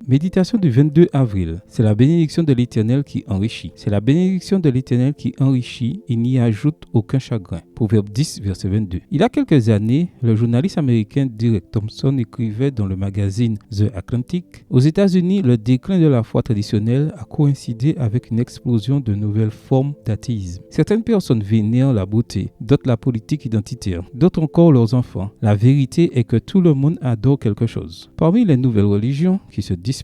Méditation du 22 avril. C'est la bénédiction de l'Éternel qui enrichit. C'est la bénédiction de l'Éternel qui enrichit, il n'y ajoute aucun chagrin. Proverbe 10, verset 22. Il y a quelques années, le journaliste américain Derek Thompson écrivait dans le magazine The Atlantic: aux États-Unis, le déclin de la foi traditionnelle a coïncidé avec une explosion de nouvelles formes d'athéisme. Certaines personnes vénèrent la beauté, d'autres la politique identitaire, d'autres encore leurs enfants. La vérité est que tout le monde adore quelque chose. Parmi les nouvelles religions qui se disputent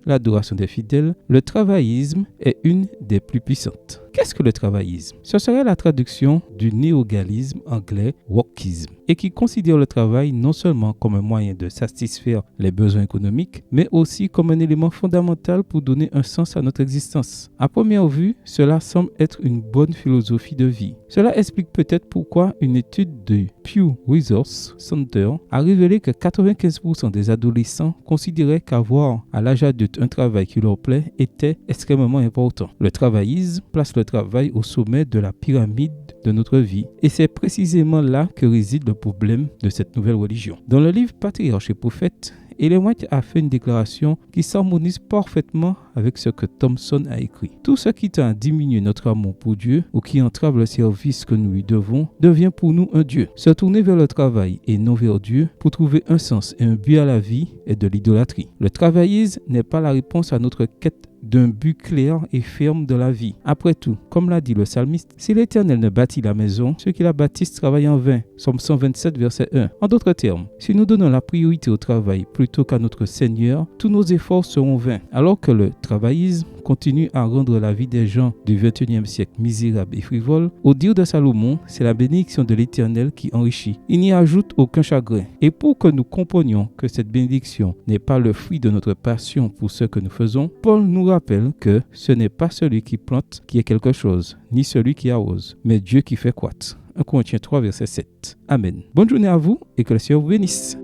l'adoration des fidèles, le travaillisme est une des plus puissantes. Qu'est-ce que le travaillisme? Ce serait la traduction du néo-galisme anglais wokisme, et qui considère le travail non seulement comme un moyen de satisfaire les besoins économiques, mais aussi comme un élément fondamental pour donner un sens à notre existence. À première vue, cela semble être une bonne philosophie de vie. Cela explique peut-être pourquoi une étude de Pew Resource Center a révélé que 95% des adolescents considéraient qu'avoir à l'âge adulte un travail qui leur plaît était extrêmement important. Le travaillisme place le travail au sommet de la pyramide de notre vie, et c'est précisément là que réside le problème de cette nouvelle religion. Dans le livre Patriarches et Prophètes, Ellen White a fait une déclaration qui s'harmonise parfaitement avec ce que Thompson a écrit. Tout ce qui tend à diminuer notre amour pour Dieu ou qui entrave le service que nous lui devons devient pour nous un Dieu. Se tourner vers le travail et non vers Dieu pour trouver un sens et un but à la vie est de l'idolâtrie. Le travaillisme n'est pas la réponse à notre quête d'un but clair et ferme de la vie. Après tout, comme l'a dit le psalmiste, si l'Éternel ne bâtit la maison, ceux qui la bâtissent travaillent en vain. Psaume 127, verset 1. En d'autres termes, si nous donnons la priorité au travail plutôt qu'à notre Seigneur, tous nos efforts seront vains. Alors que le travaillisme continue à rendre la vie des gens du XXIe siècle misérable et frivole, au dire de Salomon, c'est la bénédiction de l'Éternel qui enrichit. Il n'y ajoute aucun chagrin. Et pour que nous comprenions que cette bénédiction n'est pas le fruit de notre passion pour ce que nous faisons, Paul nous rappelle que ce n'est pas celui qui plante qui est quelque chose, ni celui qui arrose, mais Dieu qui fait croître. 1 Corinthiens 3, verset 7. Amen. Bonne journée à vous et que le Seigneur vous bénisse.